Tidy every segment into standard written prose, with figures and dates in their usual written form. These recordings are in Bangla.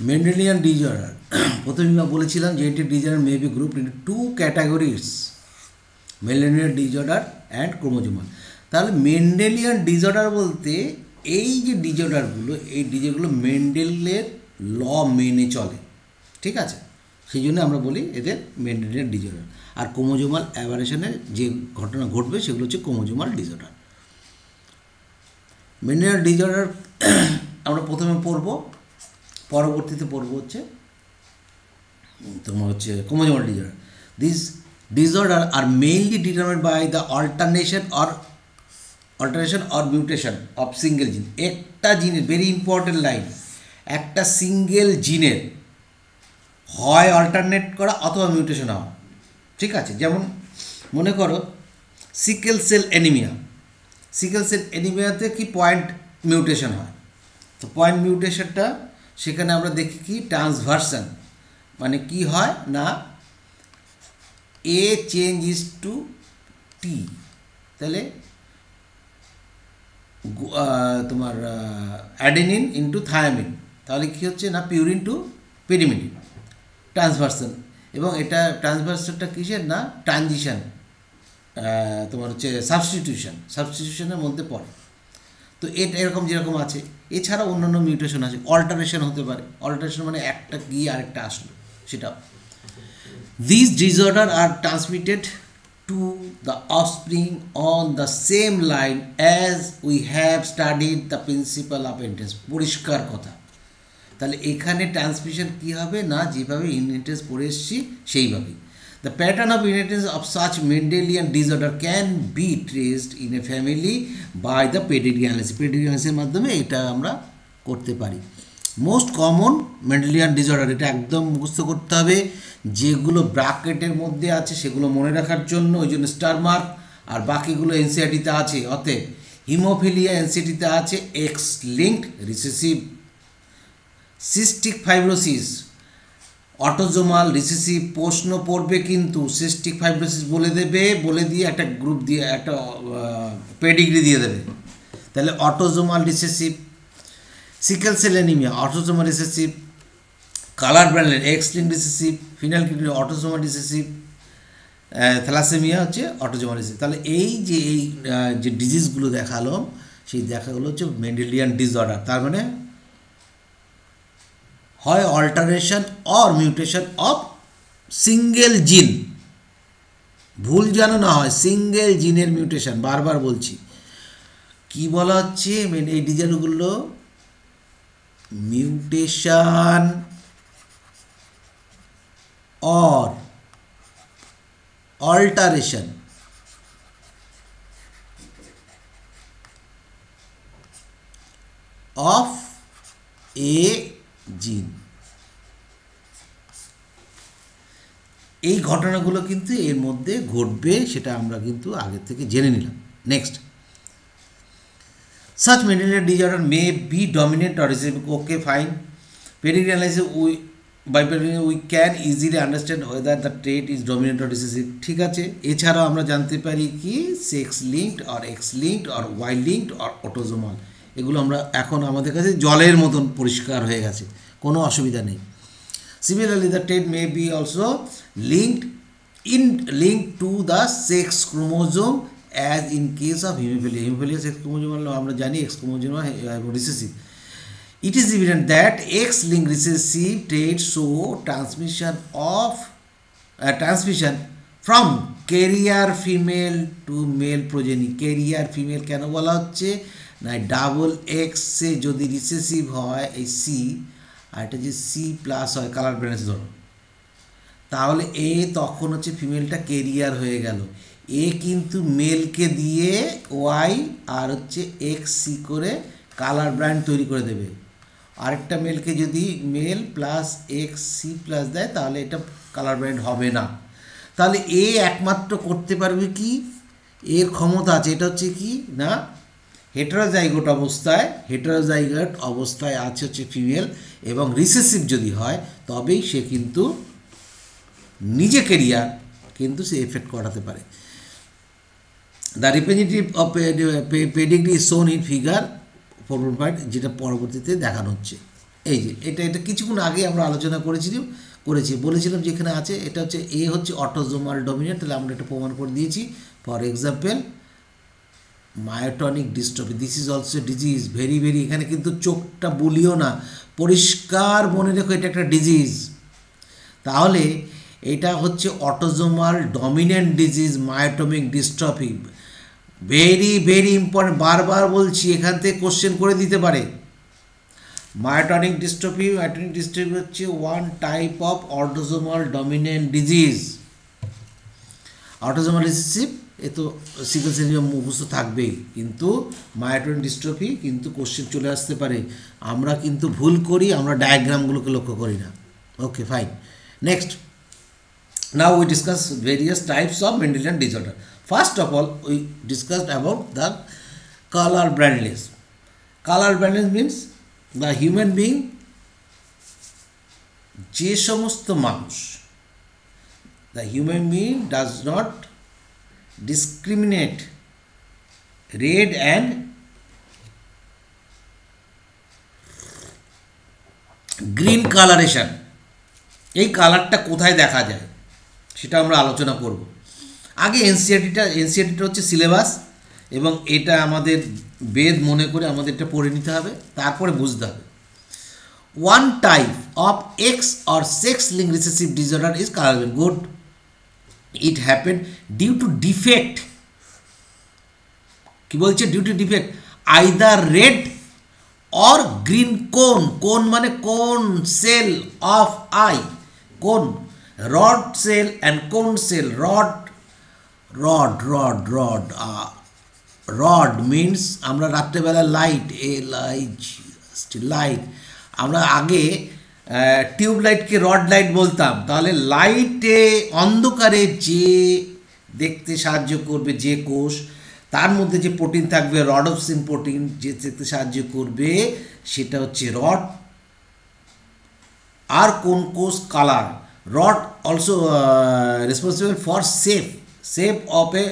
মেন্ডেলিয়ান ডিজঅর্ডার প্রথমে আমরা বলেছিলাম genetic disorder may be grouped into two categories, Mendelian disorder and chromosomal. তাহলে মেন্ডেলিয়ান ডিজঅর্ডার বলতে এই যে ডিজঅর্ডারগুলো, এই ডিজঅর্ডারগুলো মেন্ডেলের ল মেনে চলে, ঠিক আছে? সেই জন্য আমরা বলি এদের মেন্ডেলিয়ান ডিজঅর্ডার। আর ক্রোমোজোমাল অ্যাবারেশনের যে ঘটনা ঘটবে সেগুলো হচ্ছে ক্রোমোজোমাল ডিজঅর্ডার। মেন্ডেলিয়ান ডিজঅর্ডার আমরা প্রথমে পড়ব, পরবর্তীতে পড়ব হচ্ছে তোমার হচ্ছে chromosomal disorder. This disorder are mainly determined by the alternation or mutation of single gene. একটা জিনের, ভেরি ইম্পর্টেন্ট লাইন, একটা সিঙ্গেল জিনের হয় অল্টারনেট করা অথবা মিউটেশন হওয়া, ঠিক আছে? যেমন মনে করো sickle cell anaemia, sickle cell অ্যানিমিয়াতে কি পয়েন্ট মিউটেশন হয়। তো পয়েন্ট মিউটেশনটা সেখানে আমরা দেখি কি ট্রান্সভার্সন, মানে কি হয় না এ চেঞ্জ ইজ টু টি, তাহলে তোমার অ্যাডেনিন ইন্টু থায়ামিন, তাহলে কী হচ্ছে না পিউরিন টু পেরিমিডিন, ট্রান্সভার্সন। এবং এটা ট্রান্সভার্সনটা কিসের না ট্রানজিশন, তোমার হচ্ছে সাবস্টিটিউশনের মধ্যে পড়ে। তো এটা এরকম যেরকম আছে, এছাড়া অন্যান্য মিউটেশন আছে, অল্টারেশন হতে পারে। অল্টারেশন মানে একটা গিয়ে আরেকটা আসলো, সেটা। These disorders are transmitted to the offspring on the same line as we have studied the principle of inheritance. পরিষ্কার কথা। তাহলে এখানে ট্রান্সমিশন কী হবে না যেভাবে ইনহেরিটেন্স পড়ে এসেছি সেইভাবেই। The pattern of inheritance of such Mendelian disorder can be traced in a family by the pedigree analysis. Pedigree analysis মাধ্যমে এটা আমরা করতে পারি। মোস্ট কমন মেন্ডেলিয়ান ডিজঅর্ডার, এটা একদম মুখস্থ করতে হবে, যেগুলো ব্র্যাকেটের মধ্যে আছে সেগুলো মনে রাখার জন্য, ওই জন্য স্টার মার্ক, আর বাকিগুলো এনসিআরটিতে আছে। অতএব হিমোফিলিয়া এনসিআরটিতে আছে, x linked recessive, cystic fibrosis autosomal recessive. প্রশ্ন পড়বে কিন্তু সিস্টিক ফাইব্রোসিস বলে দেবে, বলে দিয়ে একটা গ্রুপ দিয়ে একটা পেডিগ্রি দিয়ে দেবে। তাহলে autosomal recessive, sickle cell anaemia autosomal recessive, colour ব্র্যান্ডের X link recessive, phenylketonuria autosomal recessive, thalassaemia হচ্ছে অটোজোমাল রিসেসিভ। তাহলে এই যে ডিজিজগুলো দেখালাম, সেই দেখাগুলো হচ্ছে মেন্ডেলিয়ান ডিসঅর্ডার। তার মানে হয় alteration or mutation of single জিন, ভুল যেন না হয়, সিঙ্গেল জিনের মিউটেশন। বারবার বলছি, কি বলা হচ্ছে এই ডিজাইনগুলো, mutation or alteration of a gene। এই ঘটনাগুলো কিন্তু এর মধ্যে ঘটবে, সেটা আমরা কিন্তু আগে থেকে জেনে নিলাম। Next, such Mendelian disorder may be dominant or recessive. Okay, fine. Pedigree analysis by pedigree we can easily understand whether the trait is dominant or recessive. ঠিক আছে, এছাড়াও আমরা জানতে পারি কি sex linked or X linked or Y linked or autosomal. এগুলো আমরা এখন আমাদের কাছে জলের মতন পরিষ্কার হয়ে গেছে, কোনো অসুবিধা নেই। Similarly, the trait may be also linked to the sex chromosome as in case of hemophilia. Hemophilia sex chromosome আমরা জানি X chromosome recessive. It is evident that X-linked recessive traits show transmission from carrier female to male progeny. Carrier female কেন বলা হচ্ছে না, ডাবল এক্সে যদি রিসেসিভ হয় এই সি, আর এটা যে সি প্লাস হয় কালার ব্যালেন্স ধরো, তাহলে এ তখন হচ্ছে ফিমেলটা কেরিয়ার হয়ে গেল। এ কিন্তু মেলকে দিয়ে ওয়াই আর হচ্ছে এক্স সি করে কালার ব্র্যান্ড তৈরি করে দেবে। আরেকটা মেলকে যদি male plus X C plus দেয় তাহলে এটা কালার ব্র্যান্ড হবে না। তাহলে এ একমাত্র করতে পারবে কি, এর ক্ষমতা আছে, এটা হচ্ছে কি না হেটারোজাইগোট অবস্থায় আছে হচ্ছে ফিমেল, এবং রিসেসিভ যদি হয় তবেই সে কিন্তু নিজে কেরিয়ার কিন্তু সে এফেক্ট করাতে পারে। The representative of pedigree is শোন ইন ফিগার 4.5, যেটা পরবর্তীতে দেখানো হচ্ছে। এই যে এটা কিছুক্ষণ আগে আমরা আলোচনা বলেছিলাম যে এখানে আছে, এটা হচ্ছে এ হচ্ছে অটোজোমাল ডমিনেন্ট, তাহলে আমরা এটা প্রমাণ করে দিয়েছি। For example myotonic dystrophy, this is also disease, very very, এখানে কিন্তু চোখটা বলিও না, পরিষ্কার মনে রেখো এটা একটা ডিজিজ। তাহলে এটা হচ্ছে autosomal dominant disease myotonic dystrophy, very very important, বারবার বলছি, এখান থেকে কোশ্চেন করে দিতে পারে। মায়োটনিক ডিস্ট্রফি হচ্ছে one type of autosomal dominant disease. Autosomal recessive এ তো সিকেল সেল মুখস্থ থাকবেই, কিন্তু মায়োটনিক ডিস্ট্রফি কিন্তু কোশ্চেন চলে আসতে পারে। আমরা কিন্তু ভুল করি, আমরা ডায়াগ্রামগুলোকে লক্ষ্য করি না। Okay, fine. Next, now we discuss various types of Mendelian disorder. First of all, we discussed about the color blindness. Color blindness means the human being, যে সমস্ত মানুষ, the human being does not discriminate red and green coloration, এই কালারটা কোথায় দেখা যায় সেটা আমরা আলোচনা করব। আগে এনসিইআরটিটা হচ্ছে সিলেবাস, এবং এটা আমাদের বেদ মনে করে আমাদের এটা পড়ে নিতে হবে, তারপরে বুঝতে হবে। One type of X or sex link recessive disorder is colour good, it happen due to defect, কি বলছে, due to defect either red or green cone, cone মানে cone cell of eye, cone rod cell and cone cell, rod means আমরা রাত্রেবেলা লাইট, লাইট, আমরা আগে টিউব লাইটকে রড লাইট বলতাম, তাহলে লাইটে অন্ধকারে যে দেখতে সাহায্য করবে যে কোষ, তার মধ্যে যে প্রোটিন থাকবে রডোপ্সিন প্রোটিন, যে দেখতে সাহায্য করবে সেটা হচ্ছে রড। আর কোন কোষ colour, rod also responsible for shape of a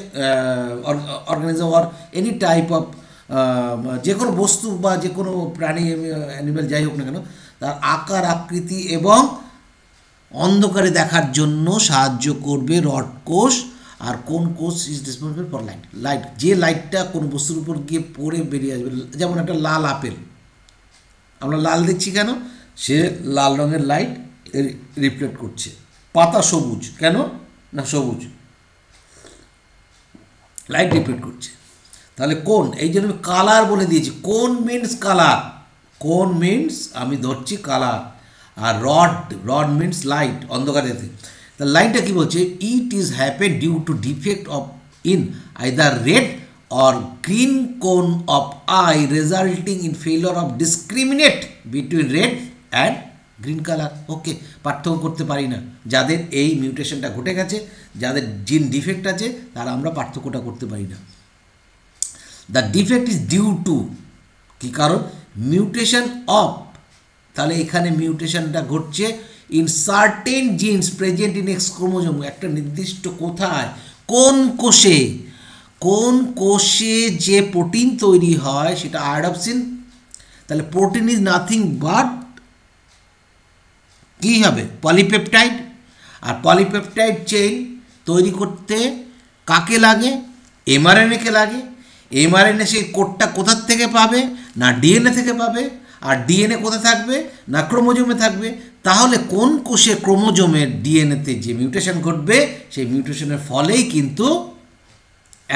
organism or any type of যে কোনো বস্তু বা যে কোনো প্রাণী, অ্যানিমেল যাই হোক না কেন, তার আকার আকৃতি এবং অন্ধকারে দেখার জন্য সাহায্য করবে রড কোষ। আর কোন কোষ ইজ রেসপন্সিবল ফর লাইট, যে লাইটটা কোনো বস্তুর উপর গিয়ে পড়ে বেরিয়ে আসবে, যেমন একটা লাল আপেল, আমরা লাল দেখছি কেন, সে লাল রঙের লাইট রিফ্লেক্ট করছে। পাতা সবুজ কেন না, সবুজ লাইট রিফ্লেক্ট করছে। তাহলে কোন, এই জন্য আমি কালার বলে দিয়েছি, কোন মিনস কালার, কোন মিনস আমি ধরছি কালার, আর রড মিনস লাইট, অন্ধকারে। তা লাইনটা কি বলছে, it is happen due to defect of in either red or green cone of eye resulting in failure of discriminate between red and green colour. Okay, পার্থক্য করতে পারি না, যাদের এই মিউটেশনটা ঘটে গেছে, যাদের জিন ডিফেক্ট আছে, তারা আমরা পার্থক্যটা করতে পারি না। The defect is due to, কী কারণ, মিউটেশন অফ, তাহলে এখানে মিউটেশনটা ঘটছে in certain genes present in X chromosome, একটা নির্দিষ্ট কোথায়, কোন কোষে যে প্রোটিন তৈরি হয় সেটা আয়োডাপসিন। তাহলে প্রোটিন ইজ নাথিং বাট কী হবে, পলিপেপটাইড। আর পলিপেপটাইড চেইন তৈরি করতে কাকে লাগে, এমআরএনএকে লাগে। এমআরএনএ সেই কোডটা কোথার থেকে পাবে, না ডিএনএ থেকে পাবে। আর ডিএনএ কোথায় থাকবে, না ক্রোমোজোমে থাকবে। তাহলে কোন কোষে ক্রোমোজোমের ডিএনএতে যে মিউটেশন ঘটবে, সেই মিউটেশনের ফলেই কিন্তু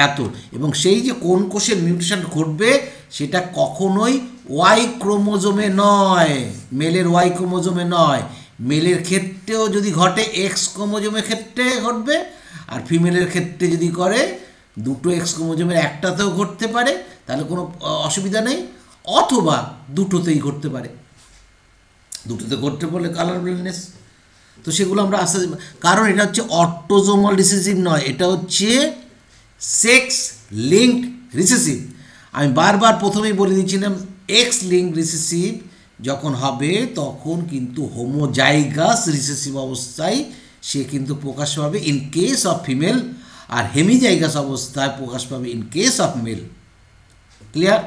এত, এবং সেই যে কোন কোষের মিউটেশন ঘটবে সেটা কখনোই ওয়াই ক্রোমোজোমে নয়, মেলের ওয়াই ক্রোমোজোমে নয়। মেলের ক্ষেত্রেও যদি ঘটে এক্স ক্রোমোজোমের ক্ষেত্রে ঘটবে, আর ফিমেলের ক্ষেত্রে যদি করে দুটো এক্স ক্রোমোজোমের একটাতেও ঘটতে পারে, তাহলে কোনো অসুবিধা নেই, অথবা দুটোতেই ঘটতে পারে। দুটোতে ঘটতে বলে কালার ব্লাইন্ডনেস। তো সেগুলো আমরা আস্তে, কারণ এটা হচ্ছে অটোজোমাল রিসেসিভ নয়, এটা হচ্ছে সেক্স লিঙ্কড রিসেসিভ। আমি বারবার প্রথমেই বলে দিয়েছিলাম, এক্স লিঙ্ক রিসেসিভ যখন হবে তখন কিন্তু হোমোজাইগাস রিসেসিভ অবস্থায় সে কিন্তু প্রকাশ পাবে ইন কেস অফ ফিমেল, আর হেমিজাইগাস অবস্থায় প্রকাশ পাবে in case of male. Clear?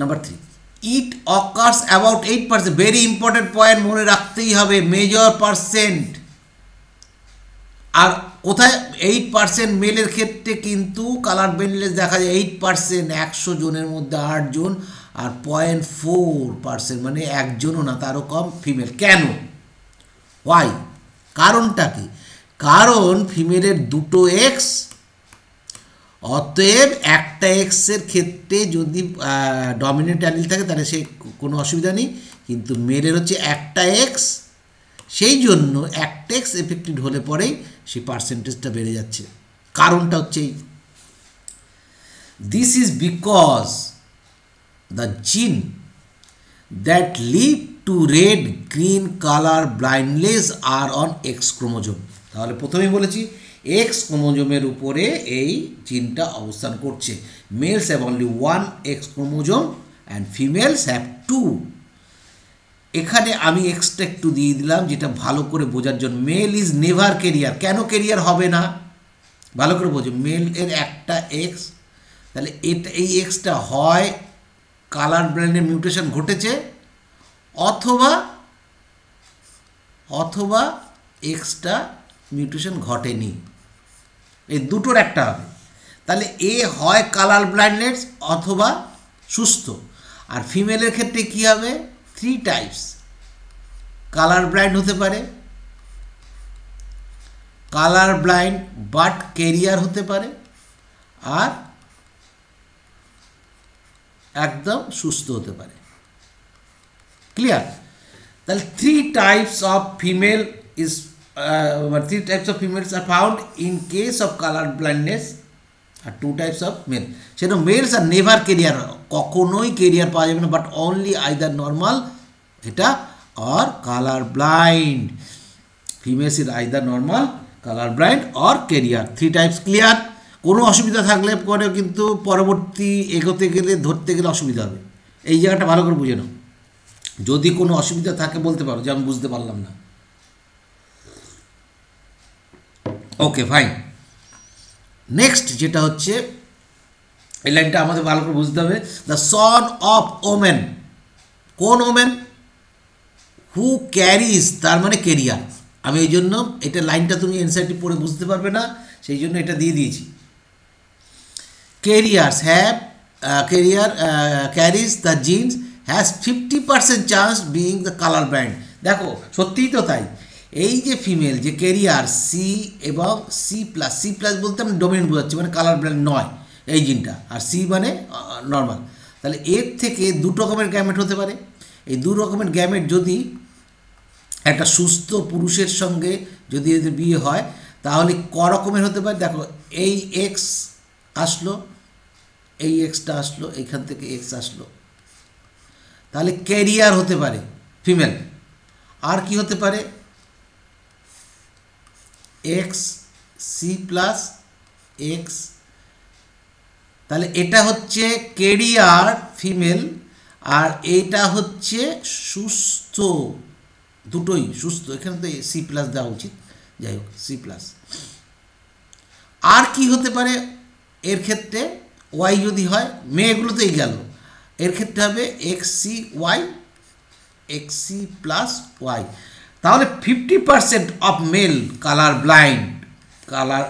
Number 3, it occurs about 8%, very important point, মনে রাখতেই হবে, মেজর পার্সেন্ট। আর কোথায় 8% মেলের ক্ষেত্রে কিন্তু কালার ব্লাইন্ডনেস দেখা যায় 8%, 100 জনের মধ্যে 8 জন, আর 0.4% মানে একজনও না, তারও কম ফিমেল। কেন? ওয়াই? কারণটা কি? কারণ ফিমেলের দুটো এক্স, অতএব একটা এক্সের ক্ষেত্রে যদি ডমিনেন্ট অ্যালিল থাকে তাহলে সে কোনো অসুবিধা নেই, কিন্তু মেলের হচ্ছে একটা এক্স, সেই জন্য একটা এক্স এফেক্টেড হলে পরেই সেই পার্সেন্টেজটা বেড়ে যাচ্ছে। কারণটা হচ্ছে this is because the gene that lead to red green colour blindness are on X chromosome. তাহলে প্রথমেই বলেছি এক্স ক্রোমোজোমের উপরে এই জিনটা অবস্থান করছে। Males have only 1 X chromosome and females have 2। এখানে আমি এক্সটা একটু দিয়ে দিলাম যেটা ভালো করে বোঝার জন্য। Male is never carrier. কেন কেরিয়ার হবে না? ভালো করে বোঝো, মেল এর একটা এক্স, তাহলে এটা এই এক্সটা হয় কালার ব্লাইন্ডের মিউটেশন ঘটেছে, অথবা এক্সটা মিউটেশন ঘটেনি, এই দুটোর একটা হবে। তাহলে এ হয় কালার ব্লাইন্ডনেস অথবা সুস্থ। আর ফিমেলের ক্ষেত্রে কি হবে? 3 টাইপস। কালার ব্লাইন্ড হতে পারে, কালার ব্লাইন্ড বাট কেরিয়ার হতে পারে, আর একদম সুস্থ হতে পারে। ক্লিয়ার? তাহলে 3 types of female is 3 types of females are found in case of colour blindness are 2 types of male. সেটা মেলস আর নেভার কেরিয়ার, কখনোই কেরিয়ার পাওয়া যাবে না, বাট অনলি আইদার নর্মাল এটা or color blind. Females is either normal, color blind or carrier. 3 types. Clear? কোনো অসুবিধা থাকলে পরে কিন্তু পরবর্তী এগোতে গেলে ধরতে গেলে অসুবিধা হবে। এই জায়গাটা ভালো করে বুঝে নাও। যদি কোনো অসুবিধা থাকে বলতে পারো যে আমি বুঝতে পারলাম না। Okay, fine. নেক্সট যেটা হচ্ছে, এই লাইনটা আমাদের ভালো করে বুঝতে হবে। The son of women. কোন ওমেন? হু ক্যারিজ, তার মানে কেরিয়ার। আমি এই জন্য এটা লাইনটা তুমি এনসাইটি পড়ে বুঝতে পারবে না, সেই জন্য এটা দিয়ে দিয়েছি। Carriers have carriage the genes has 50% chance being the colour blind. দেখো সত্যিই তো তাই। এই যে ফিমেল যে কেরিয়ার সি এবং সি প্লাস বলতে আমি ডোমিনেন্ট বোঝাচ্ছি, মানে কালার ব্লাইন্ড নয় এই জিনটা, আর সি মানে নর্মাল। তাহলে এর থেকে 2 রকমের গ্যামেট হতে পারে। এই 2 রকমের গ্যামেট যদি একটা সুস্থ পুরুষের সঙ্গে যদি এদের বিয়ে হয় তাহলে ক রকমের হতে পারে? দেখো, এই এক্স আসলো, এই এক্সটা আসলো, এইখান থেকে এক্স আসলো, তাহলে ক্যারিয়ার হতে পারে ফিমেল। আর কি হতে পারে? এক্স সি প্লাস এক্স, তাহলে এটা হচ্ছে ক্যারিয়ার ফিমেল, আর এটা হচ্ছে সুস্থ, দুটোই সুস্থ। এখানে তো সি প্লাস দেওয়া উচিত, যাই হোক সি প্লাস। আর কি হতে পারে এর ক্ষেত্রে? ওয়াই যদি হয়, মেয়েগুলোতেই গেল, এর ক্ষেত্রে হবে X C Y, X C plus Y. তাহলে 50% of male colour blind, colour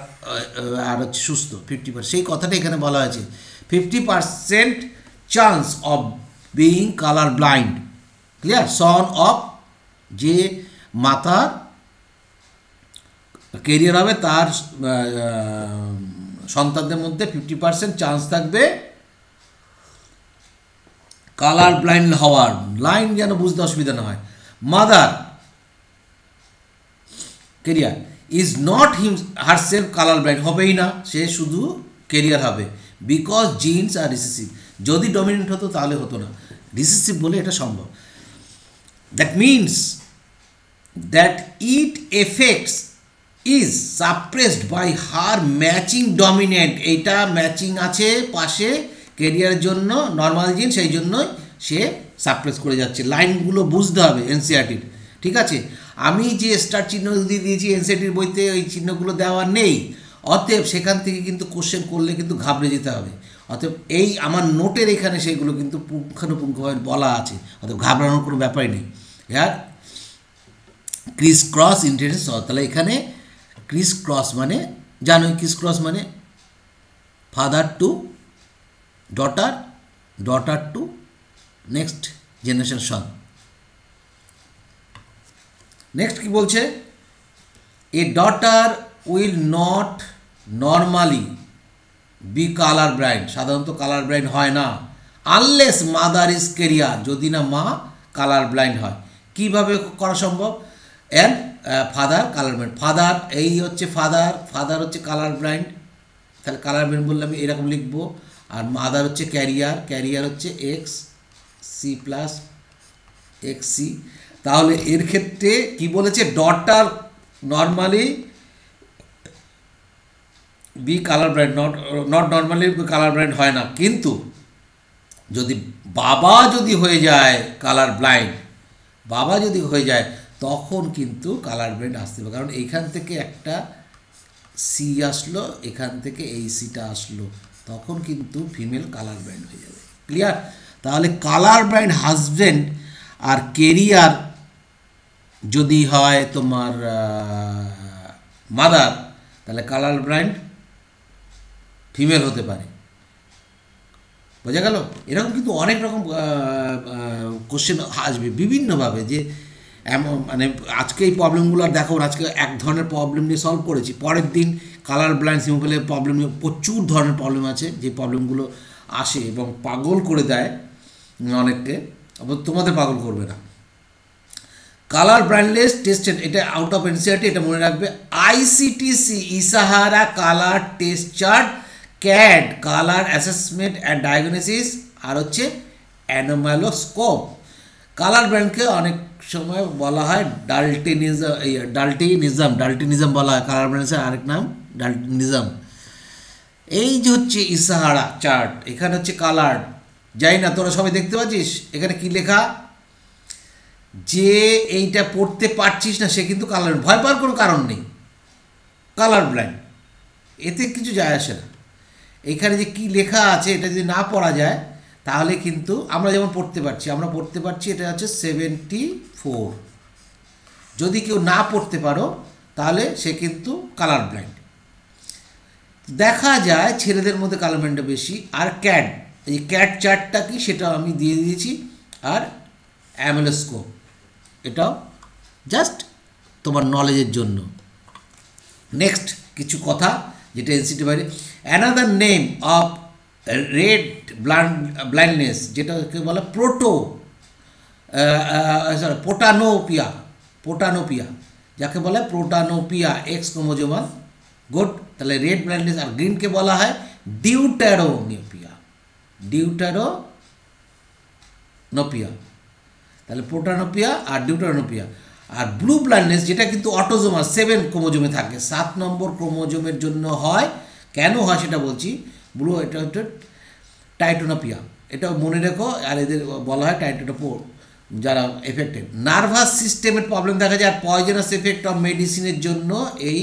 আর হচ্ছে সুস্থ 50%। সেই কথাটা এখানে বলা হয়েছে, 50% chance of being colour blind. Clear? Son of, যে মাতার কেরিয়ার হবে তার সন্তানদের মধ্যে 50% চান্স থাকবে কালার ব্লাইন্ড হওয়ার। লাইন যেন বুঝতে অসুবিধা না হয়। Mother carrier is not herself colour blind, হবেই না, সে শুধু কেরিয়ার হবে, বিকজ জিনস আর রিসেসিভ। যদি ডমিনেন্ট হতো তাহলে হতো না, রিসেসিভ বলে এটা সম্ভব। That means that it effects is suppressed by her matching dominant. এইটা ম্যাচিং আছে পাশে কেরিয়ারের জন্য নর্মাল জিন, সেই জন্যই সে সাপ্রেস করে যাচ্ছে। লাইনগুলো বুঝতে হবে এনসিইআরটির, ঠিক আছে? আমি যে স্টার চিহ্ন দিয়ে দিয়েছি এনসিইআরটির বইতে, ওই চিহ্নগুলো দেওয়া নেই, অতএব সেখান থেকে কিন্তু কোশ্চেন করলে কিন্তু ঘাবড়ে যেতে হবে। অতএব এই আমার নোটের এখানে সেইগুলো কিন্তু পুঙ্খানুপুঙ্খভাবে বলা আছে, অতএব ঘাবড়ানোর কোনো ব্যাপারই নেই। ইয়ার ক্রিস ক্রস ইন্টারেস্ট, তাহলে এখানে ক্রিস ক্রস মানে জানোই, ক্রিস ক্রস মানে father to daughter, daughter to next generation son. Next কি বলছে, a daughter will not normally be colour blind, সাধারণত কালার ব্লাইন্ড হয় না, আনলেস মাদার ইজ কেরিয়ার, যদি না মা কালার ব্লাইন্ড হয়। কীভাবে করা সম্ভব, and father colour blind, father এই হচ্ছে ফাদার, ফাদার হচ্ছে কালার ব্লাইন্ড, তাহলে কালার ব্লাইন্ড বললে আমি এরকম লিখবো, আর মাদার হচ্ছে ক্যারিয়ার, ক্যারিয়ার হচ্ছে X C plus X C. তাহলে এর ক্ষেত্রে কি বলেছে, daughter normally be colour blind, not normally colour blind হয় না, কিন্তু যদি বাবা যদি হয়ে যায় কালার ব্লাইন্ড, বাবা যদি হয়ে যায় তখন কিন্তু কালার ব্লাইন্ড আসতে হবে, কারণ এইখান থেকে একটা সি আসলো, এখান থেকে এই সিটা আসলো, তখন কিন্তু ফিমেল কালার ব্লাইন্ড হয়ে যাবে। ক্লিয়ার? তাহলে কালার ব্লাইন্ড হাজব্যান্ড আর কেরিয়ার যদি হয় তোমার মাদার, তাহলে কালার ব্লাইন্ড ফিমেল হতে পারে। বোঝা গেল? এরকম কিন্তু অনেক রকম কোশ্চেন আসবে বিভিন্নভাবে, যে এমন মানে আজকে এই প্রবলেমগুলো আর দেখো, আজকে এক ধরনের প্রবলেম নিয়ে সলভ করেছি, পরের দিন কালার ব্লাইন্ড সিম্পলের প্রবলেম নিয়ে প্রচুর ধরনের প্রবলেম আছে, যে প্রবলেমগুলো আসে এবং পাগল করে দেয় অনেককে, তোমাদের পাগল করবে না। কালার ব্লাইন্ডনেস টেস্টেড, এটা আউট অফ এনসিআরটি, এটা মনে রাখবে। ICTC Ishihara colour test chart, CAD colour assessment and diagnosis, আর হচ্ছে অ্যানোমালোস্কোপ। কালার ব্লাইন্ডকে অনেক সময় বলা হয় ডাল্টিনিজম বলা হয়, কালার ব্লাইন্ডের আরেক নাম ডাল্টিনিজম। এই যে হচ্ছে ইসাহারা চার্ট, এখানে হচ্ছে কালার, যাই না তোরা সবাই দেখতে পাচ্ছিস এখানে কি লেখা, যে এইটা পড়তে পারছিস না সে কিন্তু কালার, ভয় পাওয়ার কোনো কারণ নেই, কালার ব্লাইন্ড, এতে কিছু যায় আসে না। এখানে যে কি লেখা আছে এটা যদি না পড়া যায় তাহলে কিন্তু আমরা যেমন পড়তে পারছি, আমরা পড়তে পারছি এটা হচ্ছে 74, যদি কেউ না পড়তে পারো তাহলে সে কিন্তু কালার ব্লাইন্ড। দেখা যায় ছেলেদের মধ্যে কালার ব্লাইন্ডটা বেশি। আর ক্যাড, এই ক্যাড চার্টটা কি সেটা আমি দিয়ে দিয়েছি, আর অ্যামোলোস্কোপ, এটাও জাস্ট তোমার নলেজের জন্য। নেক্সট কিছু কথা যেটা এনসিটি বাইরে, another name of red blindness, যেটাকে বলে পোটানোপিয়া, পোটানোপিয়া যাকে বলে প্রোটানোপিয়া, এক্স ক্রোমোজোমাল। গুড, তাহলে রেড ব্লাইন্ডনেস। আর গ্রিনকে বলা হয় ডিউটারোনোপিয়া, ডিউটারোনোপিয়া, তাহলে প্রোটানোপিয়া আর ডিউটারোনোপিয়া। আর ব্লু ব্লাইন্ডনেস যেটা কিন্তু অটোজোমাল 7 ক্রোমোজোমে থাকে, 7 নম্বর ক্রোমোজোমের জন্য হয়, কেন হয় সেটা বলছি। ব্লু, এটা হচ্ছে টাইটোনোপিয়া, এটা মনে রেখো। আর এদের বলা হয় টাইটোনোপোর, যারা এফেক্টেড। নার্ভাস সিস্টেমের প্রবলেম দেখা যায়, আর পয়জনাস এফেক্ট অফ মেডিসিনের জন্য এই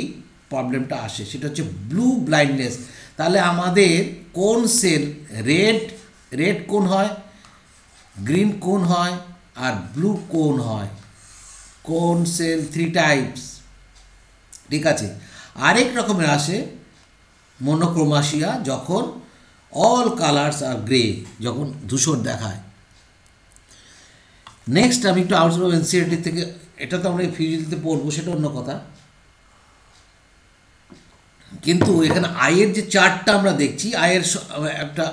প্রবলেমটা আসে, সেটা হচ্ছে ব্লু ব্লাইন্ডনেস। তাহলে আমাদের কোন সেল রেড কোন হয়, গ্রিন কোন হয়, আর ব্লু কোন হয়, কোন সেল 3 টাইপস, ঠিক আছে। আরেক রকমের আসে মনোক্রোমাসিয়া, যখন অল কালার্স আর গ্রে, যখন ধূসর দেখায়। নেক্সট আমি একটু আউট অফ এনসিআরটি থেকে, এটা তো আমরা ফিজিক্যালিতে পড়বো সেটা অন্য কথা, কিন্তু এখানে আয়ের যে চার্টটা আমরা দেখছি, আয়ের একটা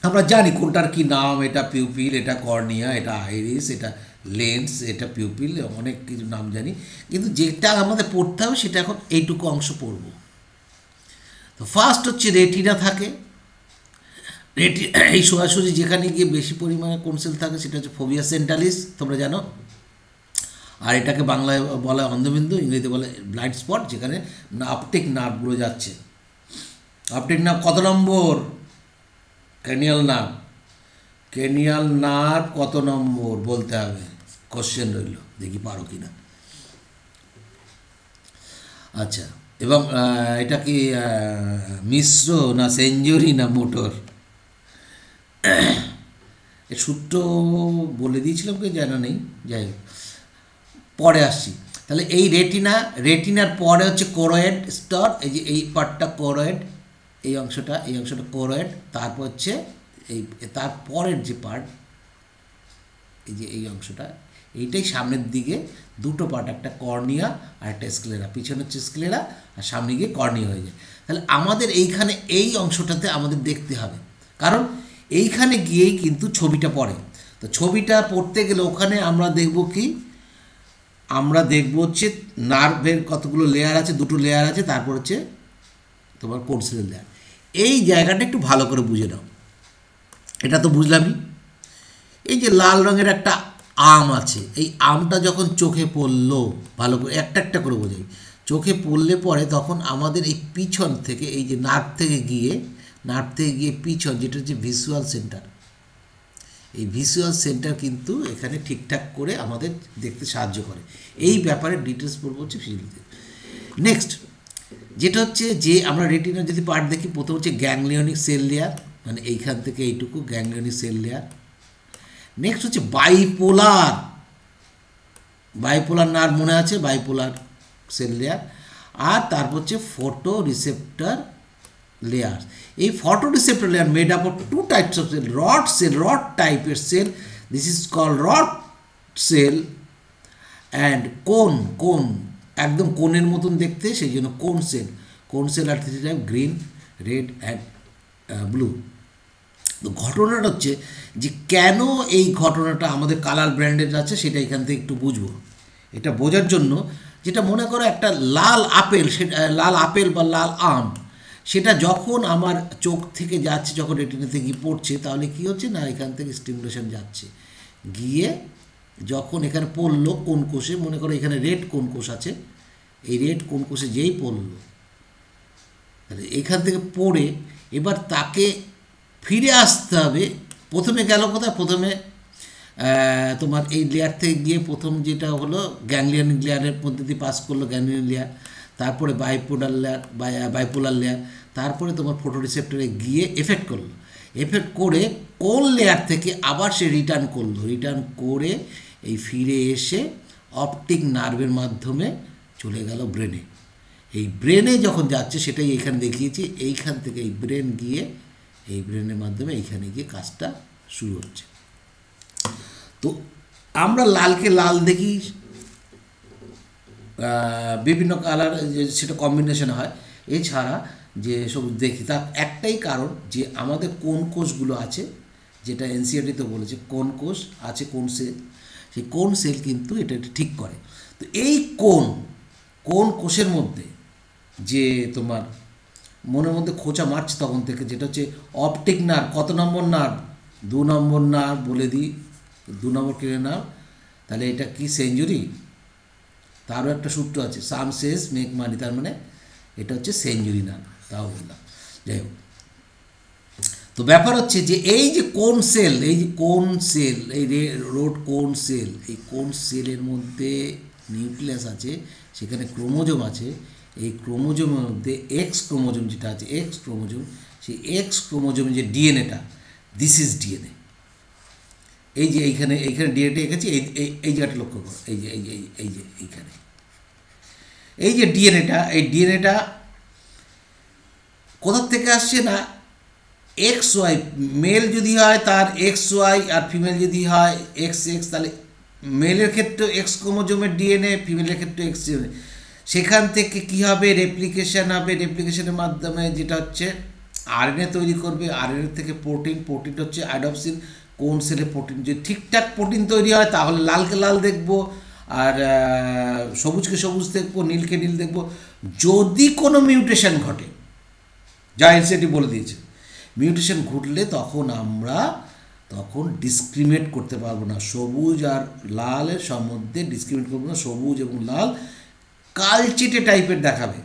আমরা জানি কোনটার কি নাম, এটা পিউপিল, এটা কর্নিয়া, এটা আইরিস, এটা লেন্স, এটা পিউপিল, অনেক কিছু নাম জানি, কিন্তু যেটা আমাদের পড়তে হবে সেটা এখন এইটুকু অংশ পড়ব। তো ফার্স্ট হচ্ছে রেটিনা থাকে, এই সোজাসুজি যেখানে গিয়ে বেশি পরিমাণে কোন সেল থাকে সেটা হচ্ছে ফোভিয়া সেন্টালিস, তোমরা জানো। আর এটাকে বাংলায় বলা হয় অন্ধবিন্দু, ইংরেজিতে বলে ব্লাইন্ড স্পট, যেখানে অপটিক নার্ভগুলো যাচ্ছে। অপটিক নার্ভ কত নম্বর? ক্রেনিয়াল নার্ভ, ক্রেনিয়াল নার্ভ কত নম্বর বলতে হবে, কোশ্চেন রইল, দেখি পারো কি না। আচ্ছা, এবং এটা কি মিশ্র না সেঞ্চুরি না মোটর, এর সূত্র বলে দিয়েছিলাম কি জানা নেই, যাই হোক পরে আসছি। তাহলে এই রেটিনার পরে হচ্ছে কোরয়েড স্তর, এই যে এই পার্টটা কোরয়েড, এই অংশটা কোরয়েড, তারপর হচ্ছে এই তারপরের যে পার্ট এই যে এই অংশটা, এইটাই সামনের দিকে দুটো পার্ট, একটা কর্নিয়া আর একটা স্ক্লেরা, পিছনে হচ্ছে স্ক্লেরা আর সামনে গিয়ে কর্নিয়া হয়ে যায়। তাহলে আমাদের এইখানে এই অংশটাতে আমাদের দেখতে হবে, কারণ এইখানে গিয়েই কিন্তু ছবিটা পড়ে। তো ছবিটা পড়তে গেলে ওখানে আমরা দেখব কি, আমরা দেখব হচ্ছে নার্ভের কতগুলো লেয়ার আছে, দুটো লেয়ার আছে, তারপর হচ্ছে তোমার কোর্সেলের লেয়ার। এই জায়গাটা একটু ভালো করে বুঝে নাও। এটা তো বুঝলামই। এই যে লাল রঙের একটা আম আছে, এই আমটা যখন চোখে পড়লো, ভালো করে একটা একটা করে বোঝাই, চোখে পড়লে পরে তখন আমাদের এই পিছন থেকে, এই যে নার্ভ থেকে গিয়ে পিছন, যেটা হচ্ছে ভিজুয়াল সেন্টার, এই ভিজুয়াল সেন্টার কিন্তু এখানে ঠিকঠাক করে আমাদের দেখতে সাহায্য করে। এই ব্যাপারে ডিটেলস পড়বো হচ্ছে ফিজিওলজিতে। নেক্সট যেটা হচ্ছে যে আমরা রেটিনার যদি পার্ট দেখি, প্রথম হচ্ছে গ্যাংলিয়নিক সেল লেয়ার, মানে এইখান থেকে এইটুকু গ্যাংলিয়নিক সেল লেয়ার। নেক্সট হচ্ছে বাইপোলার নার্ভ, মনে আছে, বাইপোলার সেল লেয়ার। আর তারপর হচ্ছে ফটো রিসেপ্টর লেয়ার। এই photoreceptor layer made up of two types of cell, rod টাইপের cell, this is called rod cell, and cone একদম কোনের মতন দেখতে, সেই জন্য কোন সেল আর three type, green, red and blue. তো ঘটনাটা হচ্ছে যে কেন এই ঘটনাটা আমাদের কালার ব্র্যান্ডেড আছে, সেটা এখান থেকে একটু বুঝবো। এটা বোঝার জন্য, যেটা মনে করো একটা লাল আপেল বা লাল আম, সেটা যখন আমার চোখ থেকে যাচ্ছে, যখন রেটিনাতে গিয়ে পড়ছে, তাহলে কী হচ্ছে না, এখান থেকে স্টিমুলেশন যাচ্ছে, গিয়ে যখন এখানে পড়লো কোন কোষে, মনে করো এখানে রেড কোন কোষ আছে, এই রেড কোন কোষে যেই পড়লো, তাহলে এখান থেকে পড়ে এবার তাকে ফিরে আসতে হবে। প্রথমে গেল কোথায়, প্রথমে তোমার এই লেয়ার থেকে গিয়ে প্রথম যেটা হলো গ্যাংলিয়নিক লেয়ারের মধ্যে দিয়ে পাস করলো গ্যাংলিয়ন লেয়ার, তারপরে বাইপোলার লেয়ার, তারপরে তোমার ফটো রিসেপ্টরে গিয়ে এফেক্ট করলো, এফেক্ট করে কোন লেয়ার থেকে আবার সে রিটার্ন করে এই ফিরে এসে অপটিক নার্ভের মাধ্যমে চলে গেল ব্রেনে। এই ব্রেনে যখন যাচ্ছে, সেটাই এইখানে দেখিয়েছি, এইখান থেকে এই ব্রেন গিয়ে এই ব্রেনের মাধ্যমে এইখানে গিয়ে কাজটা শুরু হচ্ছে। তো আমরা লালকে লাল দেখি, বিভিন্ন কালার সেটা কম্বিনেশন হয়, এছাড়া যে সবুজ দেখি, তার একটাই কারণ যে আমাদের কোন কোষগুলো আছে, যেটা এনসিআরটিতে বলেছে কোন কোষ আছে, কোন সেল, সেই কোন সেল কিন্তু এটা ঠিক করে। তো এই কোন কোষের মধ্যে যে তোমার মনের মধ্যে খোঁচা মারছে তখন থেকে, যেটা হচ্ছে অপটিক নার্ভ, কত নম্বর নার্ভ, 2 নম্বর নার্ভ, বলে দিই 2 নম্বর কিনে নার্ভ। তাহলে এটা কি সেঞ্চুরি, তারও একটা সূত্র আছে, সাম সেজ মেক মানি, তার মানে এটা হচ্ছে সেঞ্চুরি নার্ভ, তাও বললাম। যাই হোক, তো ব্যাপার হচ্ছে যে এই যে কোন সেল, এই কোন সেলের মধ্যে নিউক্লিয়াস আছে, সেখানে ক্রোমোজোম আছে, এই ক্রোমোজোমের মধ্যে এক্স ক্রোমোজোম যেটা আছে, সেই এক্স ক্রোমোজোমের যে ডিএনএটা, দিস ইজ ডিএনএ। এই যে এইখানে ডিএনএটা এঁকেছি, এই জায়গাটা লক্ষ্য করো, এই যে এইখানে এই যে ডিএনএটা কোথার থেকে আসছে না, এক্স ওয়াই, মেল যদি হয় তার এক্স ওয়াই, আর ফিমেল যদি হয় এক্স, তাহলে মেলের ক্ষেত্রে এক্স ক্রোমোজোমের ডিএনএ, ফিমেলের ক্ষেত্রে এক্স ডিএনএ। সেখান থেকে কী হবে, রেপ্লিকেশন হবে, রেপ্লিকেশনের মাধ্যমে যেটা হচ্ছে আরএনএ তৈরি করবে, আরএনএ থেকে প্রোটিন হচ্ছে অ্যাডপসিন, কোন সেলে প্রোটিন, যদি ঠিকঠাক প্রোটিন তৈরি হয় তাহলে লালকে লাল দেখবো, আর সবুজকে সবুজ দেখবো, নীলকে নীল দেখবো। যদি কোনো মিউটেশন ঘটে, যা এনসিআরটি বলে দিয়েছে, মিউটেশন ঘটলে তখন ডিসক্রিমিনেট করতে পারবো না, সবুজ আর লালের সম্বন্ধে ডিসক্রিমিনেট করবো না, সবুজ এবং লাল কালচিটে টাইপের দেখাবে,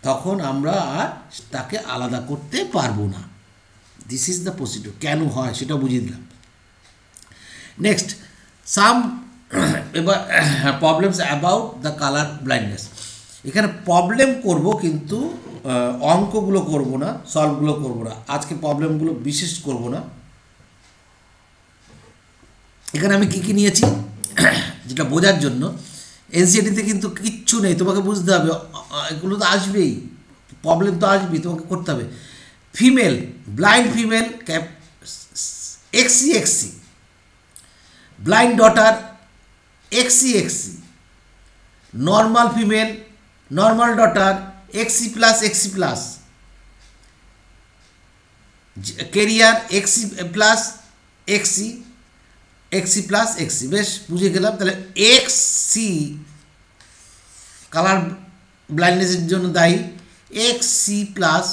তখন আমরা আর তাকে আলাদা করতে পারবো না। This is the procedure. কেন হয় সেটা বুঝিয়ে দিলাম। নেক্সট, সাম এবার problems about the colour blindness. এখানে প্রবলেম করব, কিন্তু অঙ্কগুলো করব না, সলভগুলো করব না, আজকে প্রবলেমগুলো বিশেষ করব না। এখানে আমি কী কী নিয়েছি যেটা বোঝার জন্য, এনসিইআরটিতে কিন্তু কিচ্ছু নেই, তোমাকে বুঝতে হবে, এগুলো তো আসবেই, প্রবলেম তো আসবেই, তোমাকে করতে হবে। Female, blind female X C, blind daughter X C, normal female, normal daughter X C plus, carrier X C plus, বেশ বুঝে গেলাম। তাহলে এক্সি কালার ব্লাইন্ডনেসের জন্য দায়ী, এক্সি প্লাস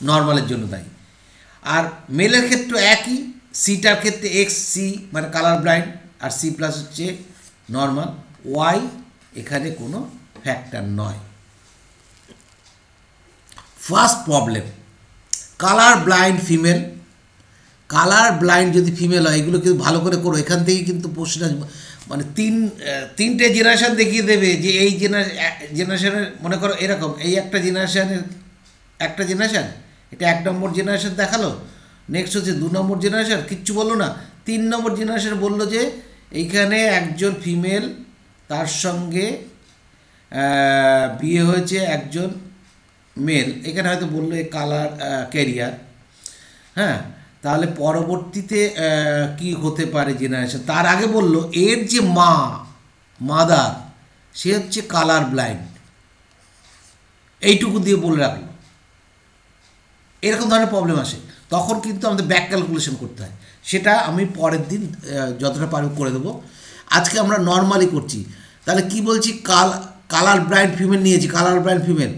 নর্মালের জন্য দায়ী। আর মেলের ক্ষেত্রে একই, সিটার ক্ষেত্রে এক্সি মানে কালার ব্লাইন্ড, আর সি প্লাস হচ্ছে নর্মাল, ওয়াই এখানে কোনো ফ্যাক্টর নয়। First problem, colour blind female. Colour blind যদি ফিমেল হয়, এগুলো কিন্তু ভালো করে করো, এখান থেকেই কিন্তু প্রশ্ন মানে তিনটে জেনারেশান দেখিয়ে দেবে যে এই জেনারেশনের, মনে করো এরকম, এই একটা জেনারেশানের একটা জেনারেশান, এটা 1 নম্বর জেনারেশান দেখালো, নেক্সট হচ্ছে 2 নম্বর জেনারেশান, কিচ্ছু বললো না, 3 নম্বর জেনারেশান বললো যে এইখানে একজন ফিমেল, তার সঙ্গে বিয়ে হয়েছে একজন মেল, এখানে হয়তো বললো এই কালার ক্যারিয়ার। হ্যাঁ, তাহলে পরবর্তীতে কি হতে পারে জেনারেশন, তার আগে বললো এর যে মাদার সে হচ্ছে কালার ব্লাইন্ড, এইটুকু দিয়ে বলে রাখলো। এরকম ধরনের প্রবলেম আসে, তখন কিন্তু আমাদের ব্যাক ক্যালকুলেশন করতে হয়, সেটা আমি পরের দিন যতটা পারব করে দেবো। আজকে আমরা নর্মালি করছি। তাহলে কি বলছি, কালার ব্লাইন্ড ফিমেল নিয়েছি, কালার ব্লাইন্ড ফিমেল,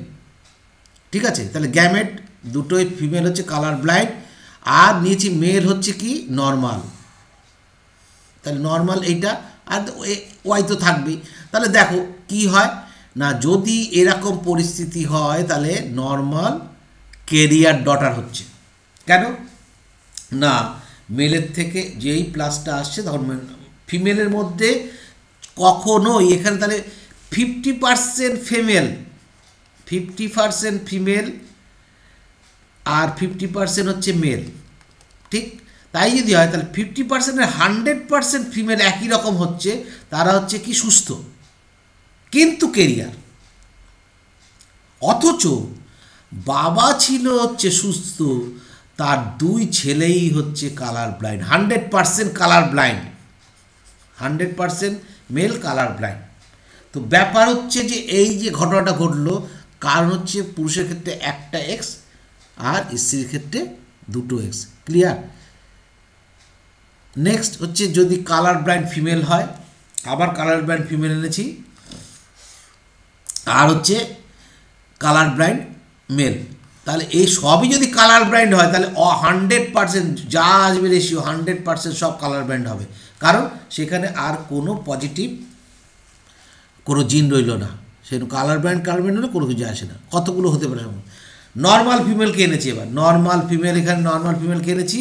ঠিক আছে। তাহলে গ্যামেট দুটোই ফিমেল হচ্ছে কালার ব্লাইন্ড, আর নিয়েছি মেল হচ্ছে কি নর্মাল, তাহলে নর্মাল এইটা, আর ওয়াই তো থাকবেই। তাহলে দেখো কি হয় না, যদি এরকম পরিস্থিতি হয় তাহলে নর্মাল কেরিয়ার ডটার হচ্ছে, কেন না মেলের থেকে যেই প্লাসটা আসছে তখন ফিমেলের মধ্যে কখনোই এখানে, তাহলে 50% ফিমেল, 50% ফিমেল আর 50% হচ্ছে মেল, ঠিক। তাই যদি হয় তাহলে 50%-এর 100% ফিমেল একই রকম হচ্ছে, তারা হচ্ছে কি সুস্থ কিন্তু কেরিয়ার, অথচ বাবা ছিল হচ্ছে সুস্থ, তার 2 ছেলেই হচ্ছে colour blind, 100% colour blind, 100% male colour blind. তো ব্যাপার হচ্ছে যে এই যে ঘটনাটা ঘটলো, কারণ হচ্ছে পুরুষের ক্ষেত্রে একটা এক্স আর স্ত্রীর ক্ষেত্রে 2 এক্স, ক্লিয়ার। নেক্সট হচ্ছে যদি কালার ব্লাইন্ড ফিমেল হয়, আবার কালার ব্লাইন্ড ফিমেল এনেছি, আর হচ্ছে কালার ব্লাইন্ড মেল, তাহলে এই সবই যদি কালার ব্লাইন্ড হয় তাহলে 100% যা আসবে রেশিও 100% সব কালার ব্লাইন্ড হবে, কারণ সেখানে আর কোনো পজিটিভ কোনো জিন রইল না, সেরকম কালার ব্লাইন্ড হলে কোনো কিছু আসে না, কতগুলো হতে পারে। নর্মাল ফিমেলকে এনেছি, এবার নর্মাল ফিমেল, এখানে নর্মাল ফিমেলকে এনেছি,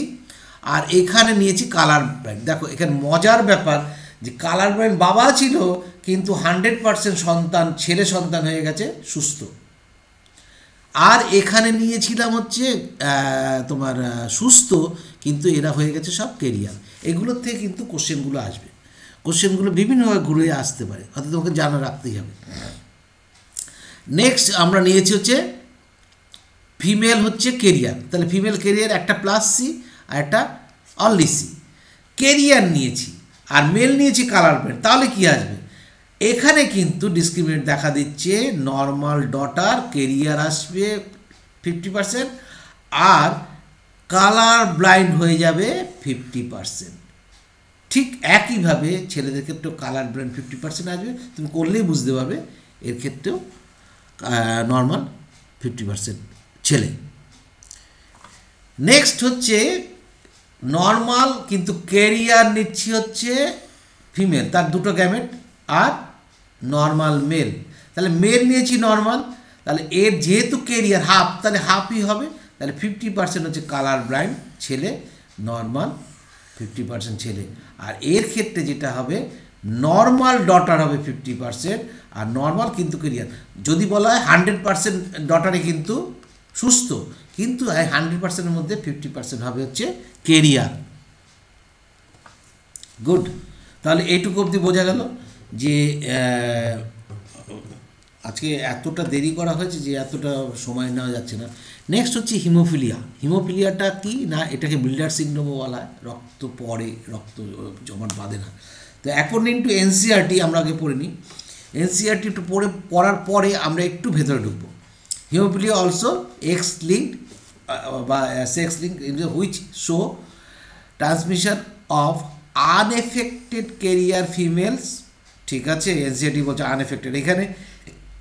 আর এখানে নিয়েছি কালার ব্লাইন্ড। দেখো এখানে মজার ব্যাপার যে কালার ব্লাইন্ড বাবা ছিল, কিন্তু 100% সন্তান ছেলে সন্তান হয়ে গেছে সুস্থ, আর এখানে নিয়েছিলাম হচ্ছে তোমার সুস্থ, কিন্তু এরা হয়ে গেছে সব কেরিয়ার। এগুলোর থেকে কিন্তু কোশ্চেনগুলো আসবে, কোশ্চেনগুলো বিভিন্নভাবে ঘুরে আসতে পারে, অর্থাৎ তোমাকে জানা রাখতেই হবে। নেক্সট আমরা নিয়েছি হচ্ছে ফিমেল হচ্ছে কেরিয়ার, তাহলে ফিমেল কেরিয়ার একটা প্লাস সি আর একটা অনলি সি, কেরিয়ার নিয়েছি আর মেল নিয়েছি কালার ব্লাইন্ড, তাহলে কি আসবে, এখানে কিন্তু ডিসক্রিমিনেট দেখা দিচ্ছে, নর্মাল ডটার কেরিয়ার আসবে 50% আর কালার ব্লাইন্ড হয়ে যাবে 50%। ঠিক একইভাবে ছেলেদের ক্ষেত্রেও কালার ব্লাইন্ড 50% আসবে, তুমি করলেই বুঝতে পারবে এর ক্ষেত্রেও নর্মাল 50% ছেলে। নেক্সট হচ্ছে নর্মাল কিন্তু কেরিয়ার নিচ্ছি হচ্ছে ফিমেল, তার 2 গ্যামেট, আর নর্মাল মেল, তাহলে মেল নিয়েছি নর্মাল, তাহলে এর যেহেতু কেরিয়ার হাফ, তাহলে হাফই হবে, তাহলে 50% হচ্ছে কালার ব্লাইন্ড ছেলে, নর্মাল 50% ছেলে। আর এর ক্ষেত্রে যেটা হবে নর্মাল ডটার হবে 50%, আর নর্মাল কিন্তু কেরিয়ার। যদি বলা হয় 100% ডটারে কিন্তু সুস্থ, কিন্তু 100%-এর মধ্যে 50% হবে হচ্ছে কেরিয়ার। গুড, তাহলে এইটুকু অবধি বোঝা গেল যে আজকে এতটা দেরি করা হয়েছে যে এতটা সময় নেওয়া যাচ্ছে না। নেক্সট হচ্ছে হিমোফিলিয়া। হিমোফিলিয়াটা কি না, এটাকে বিল্ডার সিন্ড্রোমও বলা হয়, রক্ত পড়ে, রক্ত জমাট বাঁধে না। তো অ্যাকর্ডিং টু এনসিআরটি আমরা আগে পড়ে নিই। এনসিআরটি একটু পড়ার পরে আমরা একটু ভেতরে ঢুকবো। হিমোফিলিয়া অলসো এক্স লিঙ্কড বা sex linked in which show transmission of unaffected career females. ঠিক আছে, এনসিআরটি বলছে আনএফেক্টেড, এখানে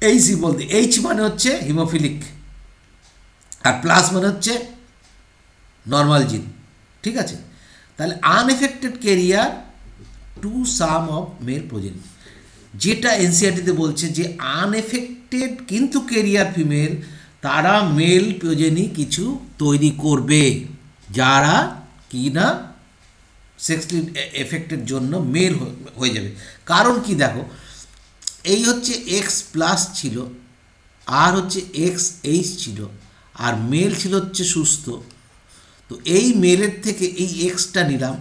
এইচ বলতে এইচ মানে হচ্ছে হিমোফিলিক, আর প্লাস মানে হচ্ছে নর্মাল জিন। ঠিক আছে, তাহলে unaffected carrier to some of male progeny, যেটা এনসিআরটিতে বলছে যে আনএফেক্টেড কিন্তু ক্যারিয়ার ফিমেল, তারা মেল প্রোজেনি কিছু তৈরি করবে যারা কি না সেক্সুয়ালি এফেক্টের জন্য মেল হয়ে যাবে। কারণ কি দেখো, এই হচ্ছে এক্স প্লাস ছিল, আর হচ্ছে এক্স এইচ ছিল, আর মেল ছিল হচ্ছে সুস্থ। তো এই মেলের থেকে এই এক্সটা নিলাম,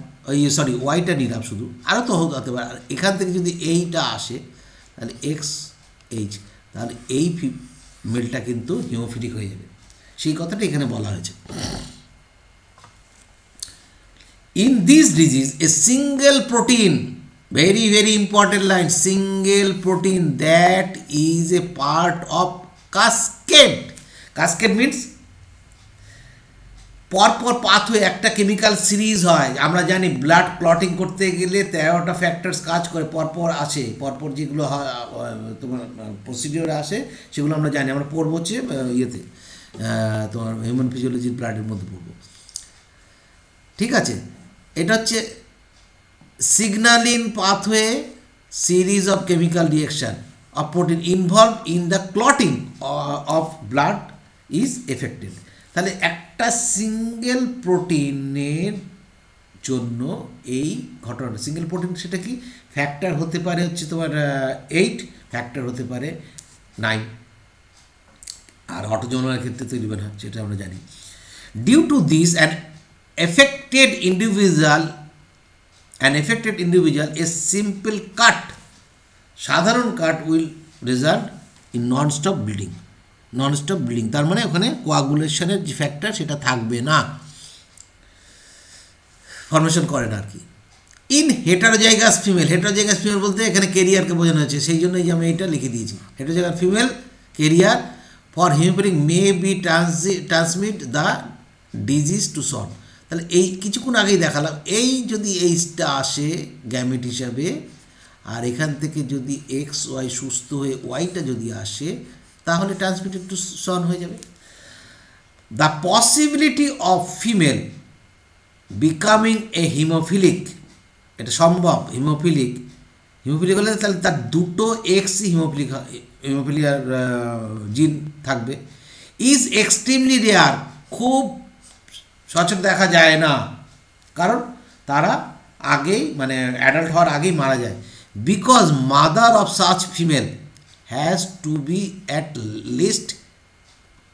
সরি ওয়াইটা নিলাম শুধু, আরও তো হতে পারে। আর এখান থেকে যদি এইটা আসে তাহলে এক্স এইচ, তাহলে এই মেলটা কিন্তু হিমোফিলিক হয়ে যাবে, সেই কথাটা এখানে বলা হয়েছে। In this disease, a single protein, very very important line, single protein that is a part of cascade. Cascade means পরপর পাথওয়ে, একটা কেমিক্যাল সিরিজ হয়। আমরা জানি ব্লাড ক্লটিং করতে গেলে 13টা ফ্যাক্টরস কাজ করে, পরপর আসে, পরপর যেগুলো হয় তোমার প্রসিডিওরে আসে সেগুলো আমরা জানি, আমরা পড়বো হচ্ছে ইয়েতে তোমার হিউম্যান ফিজিওলজির ব্লাডের মধ্যে পড়বো। ঠিক আছে, এটা হচ্ছে signalling pathway series of chemical reaction of protein involve in the clotting of blood is affected. তাহলে একটা সিঙ্গেল প্রোটিনের জন্য এই ঘটনা, সিঙ্গেল প্রোটিন সেটা কি ফ্যাক্টর হতে পারে হচ্ছে তোমার 8, ফ্যাক্টর হতে পারে 9, আর অটোজোমাল ক্ষেত্রে তৈরি না, সেটা আমরা জানি। Due to this affected individual a simple cut, সাধারণ cut will result in non stop bleeding, তার মানে ওখানে কোয়াগুলেশনের যে ফ্যাক্টর সেটা থাকবে না, ফর্মেশন করে না আর কি। ইন হেটারোজাইগাস ফিমেল বলতে এখানে কেরিয়ারকে বোঝানো হয়েছে, সেই জন্যই যে আমি এটা লিখে দিয়েছি। Heterozygous female carrier for haemophilic may be transmit the disease to son. তাহলে এই কিছুক্ষণ আগেই দেখালাম, এই যদি এইচটা আসে গ্যামেট হিসাবে, আর এখান থেকে যদি এক্স ওয়াই সুস্থ হয়ে ওয়াইটা যদি আসে, তাহলে ট্রান্সমিটেড টু সন হয়ে যাবে। The possibility of female becoming A haemophilic, এটা সম্ভব। হিমোফিলিক হলে তাহলে তার দুটো এক্সই হিমোফিলিয়ার জিন থাকবে। ইজ এক্সট্রিমলি রেয়ার, খুব সচরাচর দেখা যায় না, কারণ তারা আগেই মানে অ্যাডাল্ট হওয়ার আগেই মারা যায়। Because mother of such female has to be at least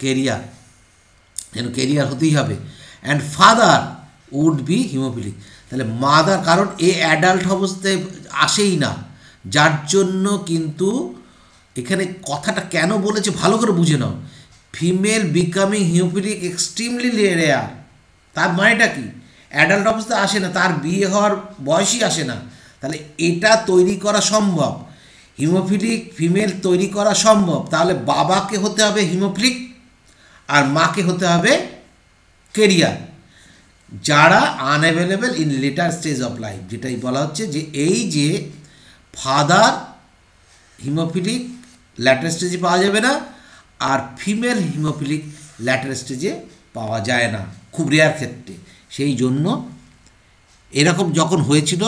carrier, যেন ক্যারিয়ার হতেই হবে, and father would be haemophilic. তাহলে মাদার, কারণ এ অ্যাডাল্ট অবস্থায় আসেই না, যার জন্য কিন্তু এখানে কথাটা কেন বলেছে ভালো করে বুঝে নাও। Female becoming haemophilic extremely rare, তার মানেটা কি, অ্যাডাল্ট অবস্থায় আসে না, তার বিয়ে হওয়ার বয়সই আসে না। তাহলে এটা তৈরি করা সম্ভব, হিমোফিলিক ফিমেল তৈরি করা সম্ভব। তাহলে বাবাকে হতে হবে হিমোফিলিক আর মাকে হতে হবে ক্যারিয়ার, যারা unavailable in letter stage of life. যেটাই বলা হচ্ছে যে এই যে ফাদার হিমোফিলিক ল্যাটার স্টেজে পাওয়া যাবে না, আর ফিমেল হিমোফিলিক ল্যাটার স্টেজে পাওয়া যায় না, খুব রেয়ার ক্ষেত্রে। সেই জন্য এরকম যখন হয়েছিল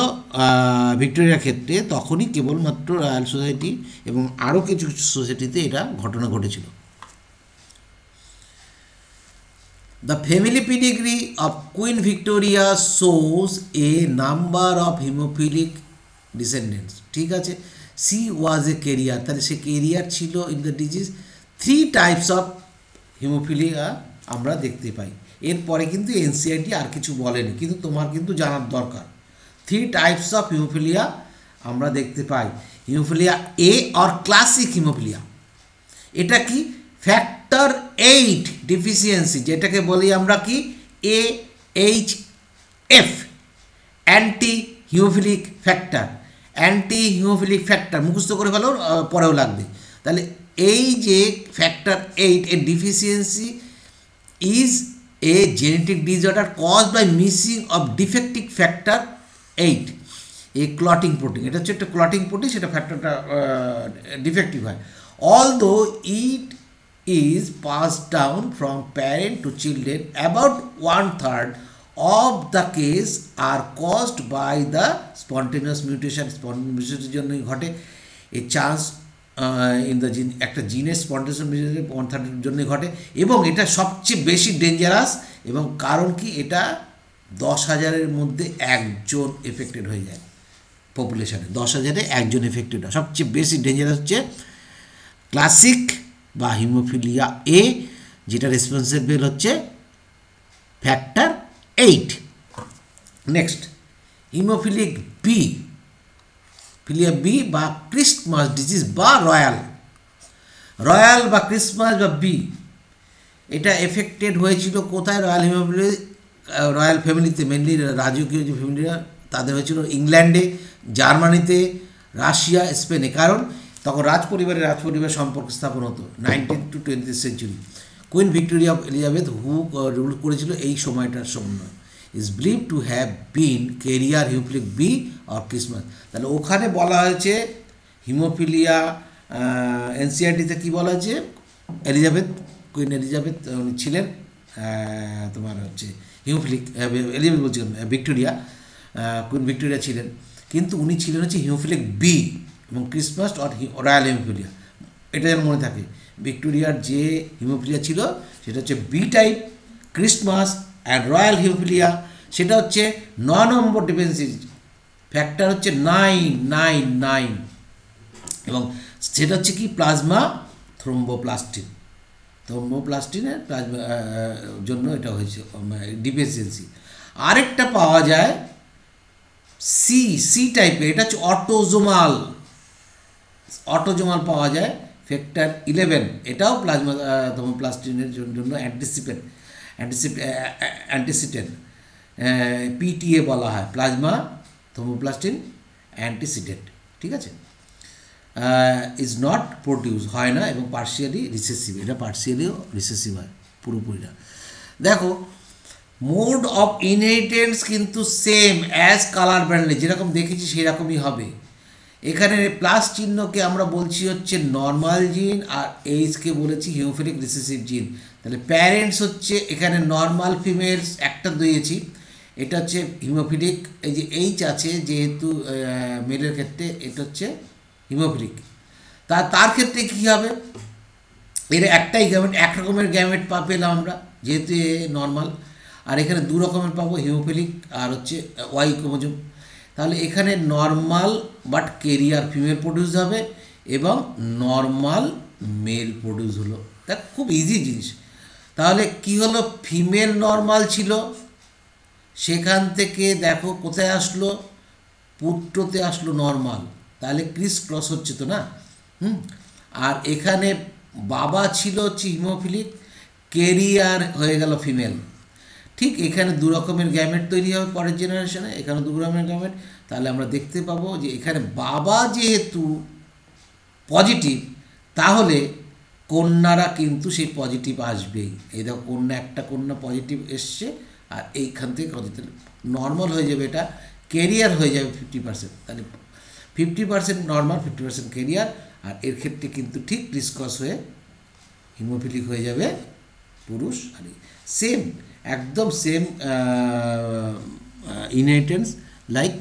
ভিক্টোরিয়ার ক্ষেত্রে, তখনই কেবলমাত্র রয়্যাল সোসাইটি এবং আরও কিছু কিছু সোসাইটিতে এটা ঘটনা ঘটেছিল। The family pedigree of Queen Victoria shows a number of hemophilic descendants, ঠিক আছে। সি ওয়াজ এ কেরিয়ার, তাহলে সে কেরিয়ার ছিল in the disease. 3 types of haemophilia আমরা দেখতে পাই। এরপরে কিন্তু এনসিআরটি আর কিছু বলেনি, কিন্তু তোমার কিন্তু জানার দরকার। 3 টাইপস অফ হিমোফিলিয়া আমরা দেখতে পাই। Haemophilia A or classic haemophilia, এটা কি ফ্যাক্টর 8 ডিফিসিয়েন্সি, যেটাকে বলি আমরা কি AHF, anti haemophilic factor. Anti haemophilic factor মুখস্থ করে ফেলো, পরেও লাগবে। তাহলে এই যে ফ্যাক্টর 8 এর deficiency is a genetic disorder caused by missing of defective factor 8, এই ক্লটিং প্রোটিন। এটা হচ্ছে একটা ক্লটিং প্রোটিন, সেটা ফ্যাক্টরটা ডিফেক্টিভ হয়। Although it is pass down from parent to children, about 1/3 of the case are caused by the spontaneous mutation. Spontaneous mutation জন্যই ঘটে। এ চান্স ইন দ্য জিন, একটা জিনের স্পন্টেনিয়াস মিউটেশন 1/3 জন্যই ঘটে, এবং এটা সবচেয়ে বেশি ডেঞ্জারাস। এবং কারণ কি, এটা 10,000-এর মধ্যে একজন এফেক্টেড হয়ে যায় পপুলেশনে, 10,000-এ একজন এফেক্টেড হয়। সবচেয়ে বেশি ডেঞ্জারাস হচ্ছে ক্লাসিক বা হিমোফিলিয়া এ, যেটা রেসপন্সিবল হচ্ছে ফ্যাক্টর 8। নেক্সট হিমোফিলিক বি, ফিলিয়া বি বা ক্রিস্টমাস ডিজিজ বা রয়্যাল বা ক্রিসমাস বা বি, এটা এফেক্টেড হয়েছিল কোথায়? রয়্যাল ফ্যামিলিতে, মেনলি রাজকীয় যে ফ্যামিলিরা, তাদের হয়েছিল ইংল্যান্ডে, জার্মানিতে, রাশিয়া, স্পেনে। কারণ তখন রাজ পরিবার সম্পর্ক স্থাপন হতো 19th to 20th century. Queen Victoria of Elizabeth who rule করেছিল এই সময়টার সময়, is believe to have been carrier haemophilic B or Christmas. তাহলে ওখানে বলা হয়েছে হিমোফিলিয়া, এনসিআরটিতে কী বলা হয়েছে, কুইন এলিজাবেথ উনি ছিলেন তোমার হচ্ছে হিমোফিলিক, এলিজাবেথ বলছিলাম, ভিক্টোরিয়া, কুইন ভিক্টোরিয়া ছিলেন, কিন্তু উনি ছিলেন হচ্ছে হিমোফিলিক বি এবং ক্রিসমাস অর রয়্যাল হিমোফিলিয়া। এটা যেন মনে থাকে, ভিক্টোরিয়ার যে হিমোফিলিয়া ছিল সেটা হচ্ছে B type, Christmas and royal haemophilia সেটা হচ্ছে 9 নম্বর ডিফেন্সি ফ্যাক্টর হচ্ছে 999, এবং সেটা হচ্ছে কি প্লাজমা থ্রোম্বোপ্লাস্টিনের প্লাজমা জন্য এটা হয়েছে ডিফিসিয়েন্সি। আরেকটা পাওয়া যায় সি টাইপের, এটা হচ্ছে অটোজোমাল পাওয়া যায় ফ্যাক্টর 11, এটাও প্লাজমা থ্রোম্বোপ্লাস্টিনের জন্য অ্যান্টিসিডেন্ট পিটিএ বলা হয়, প্লাজমা থ্রোম্বোপ্লাস্টিন অ্যান্টিসিডেন্ট, ঠিক আছে। ইজ নট প্রডিউস হয় না, এবং পার্শিয়ালি রিসেসিভ, এটা পার্শিয়ালিও রিসেসিভ হয়, পুরোপুরি না। দেখো মোড অফ ইনহেরিটেন্স কিন্তু সেম অ্যাজ কালার ব্যান্ডে, যেরকম দেখেছি সেরকমই হবে। এখানে প্লাস চিহ্নকে আমরা বলছি হচ্ছে নর্মাল জিন, আর এইচকে বলেছি হিমোফিলিক রিসেসিভ জিন। তাহলে প্যারেন্টস হচ্ছে এখানে নর্মাল ফিমেলস একটা দিয়েছি, এটা হচ্ছে হিমোফিলিক, এই যে এইচ আছে যেহেতু মেলের ক্ষেত্রে, এটা হচ্ছে হিমোফিলিক। তার ক্ষেত্রে কী হবে, এর একটাই গ্যামেট, এক রকমের গ্যামেট পেলাম আমরা যেহেতু নর্মাল, আর এখানে 2 রকমের পাবো, হিমোফিলিক আর হচ্ছে ওয়াই ক্রোমোজোম। তাহলে এখানে normal but carrier female produce হবে, এবং নর্মাল মেল প্রডিউস হলো। দেখ খুব ইজি জিনিস। তাহলে কি হলো, ফিমেল নর্মাল ছিল, সেখান থেকে দেখো কোথায় আসলো, পুত্রতে আসলো নর্মাল, তাহলে ক্রিস ক্রস হচ্ছে তো না। আর এখানে বাবা ছিল হচ্ছে হিমোফিলিক, কেরিয়ার হয়ে গেল ফিমেল। ঠিক এখানে 2 রকমের গ্যামেট তৈরি হবে পরের জেনারেশনে, এখানে 2 রকমের গ্যামেট। তাহলে আমরা দেখতে পাবো যে এখানে বাবা যেহেতু পজিটিভ, তাহলে কন্যারা কিন্তু সেই পজিটিভ আসবেই। এই দেখো কন্যা, একটা কন্যা পজিটিভ এসছে, আর এইখান থেকে পজিটিভ নর্মাল হয়ে যাবে, এটা কেরিয়ার হয়ে যাবে 50%। তাহলে 50% নর্মাল, 50% কেরিয়ার, আর এর ক্ষেত্রে কিন্তু ঠিক ক্রিসক্রস হয়ে হিমোফিলিক হয়ে যাবে পুরুষ। আর সেম, একদম সেম ইনহেরিটেন্স, লাইক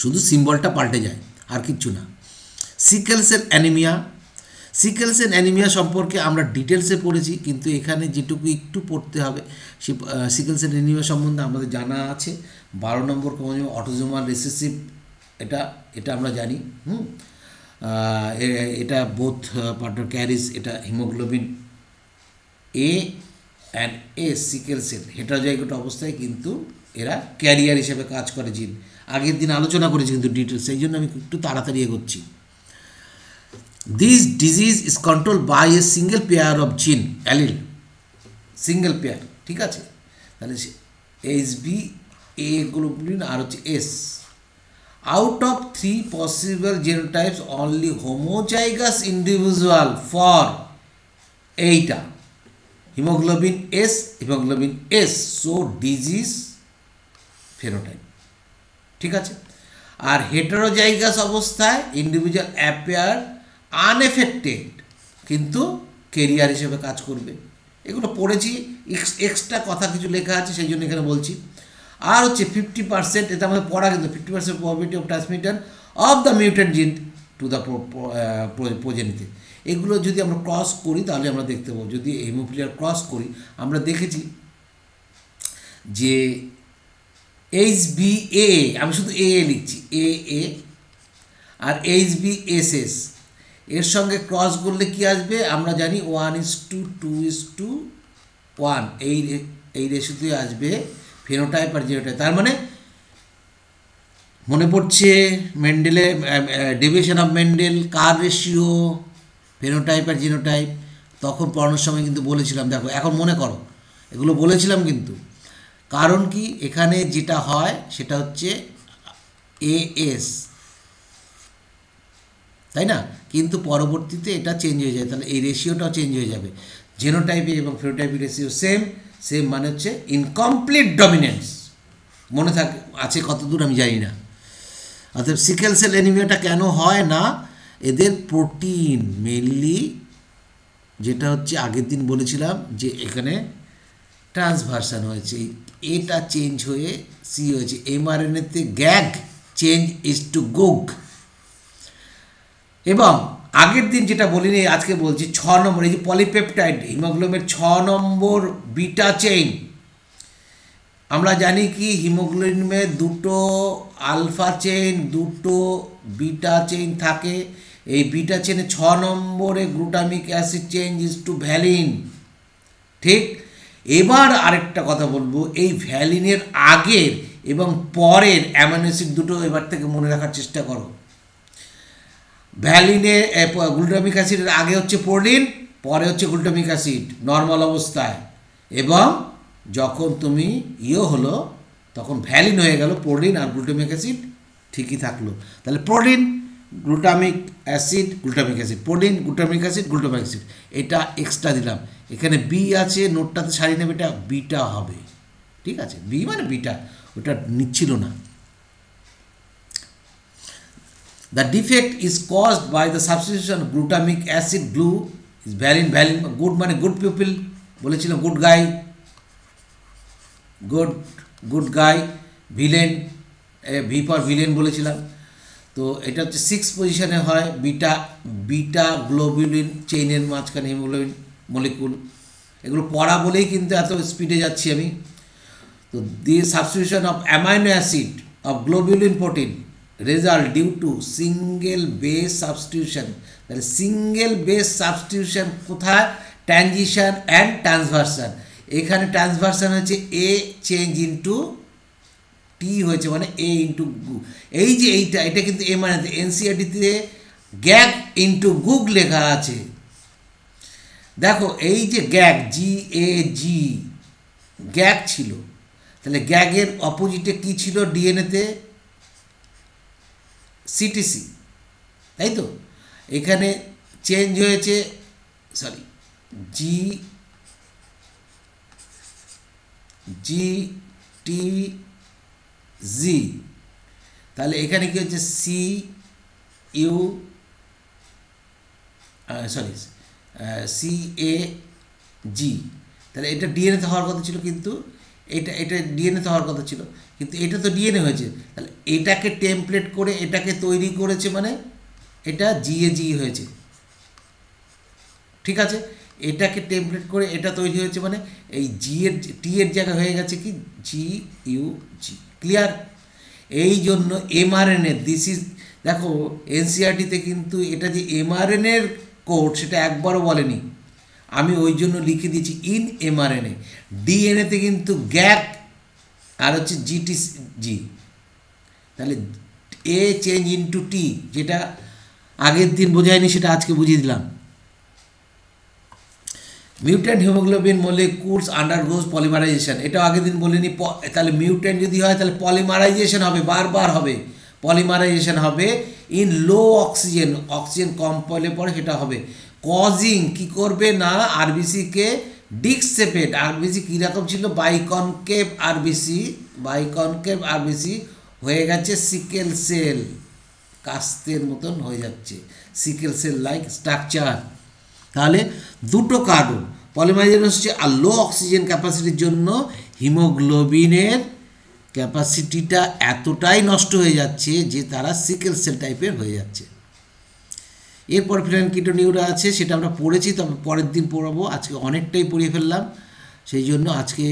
শুধু সিম্বলটা পাল্টে যায়, আর কিচ্ছু না। সিকেল সেল অ্যানিমিয়া সম্পর্কে আমরা ডিটেলসে পড়েছি, কিন্তু এখানে যেটুকু একটু পড়তে হবে, সে সিকেল সেল অ্যানিমিয়া সম্বন্ধে আমাদের জানা আছে। 12 নম্বর ক্রোমোজোম অটোজোমাল রিসেসিভ এটা এটা আমরা জানি। এটা বোথ পার্টনার ক্যারিজ, এটা haemoglobin A and S sickle cell heterozygote অবস্থায় কিন্তু এরা ক্যারিয়ার হিসেবে কাজ করে জিন। আগের দিন আলোচনা করেছি কিন্তু ডিটেলস, সেই জন্য আমি একটু তাড়াতাড়ি এগোচ্ছি। This disease is control by a single pair of gene allele, single pair, ঠিক আছে। তাহলে HB A গ্লোবুলিন আর হচ্ছে S। Out of 3 possible genotypes only homozygous individual for এইটা haemoglobin S, haemoglobin S, so disease phenotype, ঠিক আছে। আর হেটারোজাইগাস অবস্থায় ইন্ডিভিজুয়াল অ্যাপিয়ার আনএফেক্টেড, কিন্তু কেরিয়ার হিসেবে কাজ করবে। এগুলো পড়েছি, এক্সট্রা কথা কিছু লেখা আছে সেই জন্য এখানে বলছি। আর হচ্ছে 50%, এটা আমাদের পড়া কিন্তু 50% probability of transmission of the mutant জিন টু দ্য প্রোজেনিতে। এগুলো যদি আমরা ক্রস করি তাহলে আমরা দেখতে পাবো, যদি হিমোফিলিয়ার ক্রস করি আমরা দেখেছি যে HBA, আমি শুধু AA লিখছি, AA আর HBSS এর সঙ্গে ক্রস করলে কি আসবে আমরা জানি 1:2:1, এই রেশিওতে আসবে ফেনোটাইপ আর জিনোটাইপ। তার মানে মনে পড়ছে মেন্ডেলে ডেভিয়েশন অফ মেন্ডেল কার রেশিও, ফেনোটাইপ আর জিনোটাইপ, তখন পড়ানোর সময় কিন্তু বলেছিলাম। দেখো এখন মনে করো, এগুলো বলেছিলাম কিন্তু। কারণ কি, এখানে যেটা হয় সেটা হচ্ছে AS, তাই না, কিন্তু পরবর্তীতে এটা চেঞ্জ হয়ে যায়, তাহলে এই রেশিওটাও চেঞ্জ হয়ে যাবে। জেনোটাইপে এবং ফেনোটাইপের রেশিও সেম মানে হচ্ছে ইনকমপ্লিট ডমিনেন্স। মনে আছে কতদূর আমি জানি না। অর্থাৎ সিকেল সেল অ্যানিমিয়াটা কেন হয় না, এদের প্রোটিন মেনলি, যেটা হচ্ছে আগের দিন বলেছিলাম যে এখানে ট্রান্সভার্সান হয়েছে, এটা চেঞ্জ হয়ে সি হয়েছে। mRNA-তে গ্যাগ চেঞ্জ ইজ টু গুগ। এবং আগের দিন যেটা বলিনি আজকে বলছি, 6 নম্বর, এই যে পলিপেপটাইড হিমোগ্লোবিনের 6 নম্বর বিটা চেইন। আমরা জানি কি হিমোগ্লোবিনে 2টো আলফা চেইন 2টো বিটা চেইন থাকে। এই বিটা চেইনে 6 নম্বরে glutamic acid change is to valine, ঠিক। এবার আরেকটা কথা বলবো, এই ভ্যালিনের আগের এবং পরের অ্যামাইনো অ্যাসিড দুটো এবার থেকে মনে রাখার চেষ্টা করো। ভ্যালিনে গ্লুটামিক অ্যাসিডের আগে হচ্ছে প্রোলিন, পরে হচ্ছে গ্লুটামিক অ্যাসিড নর্মাল অবস্থায়, এবং যখন তুমি হলো তখন ভ্যালিন হয়ে গেল, প্রোলিন আর গ্লুটামিক অ্যাসিড ঠিকই থাকলো। তাহলে proline glutamic acid glutamic acid, proline glutamic acid glutamic acid, এটা এক্সট্রা দিলাম। এখানে বি আছে, নোটটাতে সারিয়ে নেবে, এটা বিটা হবে, ঠিক আছে। বি মানে বিটা, ওটা নিচ্ছিল না। The defect is caused by the substitution of glutamic acid glue is valine good মানে good pupil বলেছিলাম, good guy villain, V for villain বলেছিলাম। তো এটা হচ্ছে 6 পজিশনে হয়, বিটা গ্লোবুলিন চেইনের মাঝখানে হিমোগ্লোবিন মলিকুল। এগুলো পড়া বলেই কিন্তু এত স্পিডে যাচ্ছি আমি। তো the substitution of amino acid of globulin protein result due to single base substitution. তাহলে সিঙ্গেল বেস সাবস্টিটিউশন কোথায়, ট্রানজিশন অ্যান্ড ট্রান্সভার্সান। এখানে ট্রান্সভার্সান হচ্ছে এ চেঞ্জ ইন্টু টি হয়েছে, মানে এ ইন্টু গু। এই যে এটা কিন্তু এ মানে এনসিআরটিতে গ্যাগ ইন্টু গুগ লেখা আছে। দেখো এই যে গ্যাগ GAG গ্যাগ ছিল, তাহলে গ্যাগের অপোজিটে কি ছিল ডিএনএতে, CTC, তাই তো। এখানে চেঞ্জ হয়েছে, সরি GTG, তাহলে এখানে কি হচ্ছে CAG, তাহলে এটা ডিএনএতে হওয়ার কথা ছিল, কিন্তু এটা ডিএনএতে হওয়ার কথা ছিল, কিন্তু এটা তো ডিএনএ হয়েছে। তাহলে এটাকে টেমপ্লেট করে এটাকে তৈরি করেছে, মানে এটা GAG হয়েছে, ঠিক আছে। এটাকে টেমপ্লেট করে এটা তৈরি হয়েছে, মানে এই টি এর জায়গা হয়ে গেছে কি GUG, ক্লিয়ার। এই জন্য এমআরএনএ দিস ইজ, দেখো এনসিআরটিতে কিন্তু এটা যে এমআরএনএর কোড সেটা একবারও বলেনি, আমি ওই জন্য লিখে দিয়েছি ইন এমআরএনএ। ডিএনএতে কিন্তু গ্যাপ আর হচ্ছে জিটিজি, তাহলে এ চেঞ্জ ইনটু টি, যেটা আগের দিন বোঝায়নি সেটা আজকে বুঝিয়ে দিলাম। Mutant haemoglobin molecules undergoes polymerisation, এটাও আগের দিন বলিনি। তাহলে মিউট্যান্ট যদি হয় তাহলে পলিমারাইজেশন হবে, বারবার হবে, পলিমারাইজেশন হবে ইন লো অক্সিজেন, অক্সিজেন কম পলে পরে সেটা হবে। কজিং কি করবে না আরবিসিকে ডিক্সেপেট, আরবিসি কীরকম ছিল বাইকনকেভ আরবিসি, বাইকনকেভ আরবিসি হয়ে গেছে সিকেল সেল, কাস্তের মতন হয়ে যাচ্ছে, সিকেল সেল লাইক স্ট্রাকচার। তাহলে দুটো কারণ, পলিমারাইজেশন হচ্ছে আর লো অক্সিজেন ক্যাপাসিটির জন্য হিমোগ্লোবিনের ক্যাপাসিটিটা এতটাই নষ্ট হয়ে যাচ্ছে যে তারা সিকেল সেল টাইপের হয়ে যাচ্ছে। এরপর ফেনাইলকিটোনিউরিয়া আছে, সেটা আমরা পড়েছি, তবে পরের দিন পড়াবো, আজকে অনেকটাই পড়িয়ে ফেললাম, সেই জন্য আজকে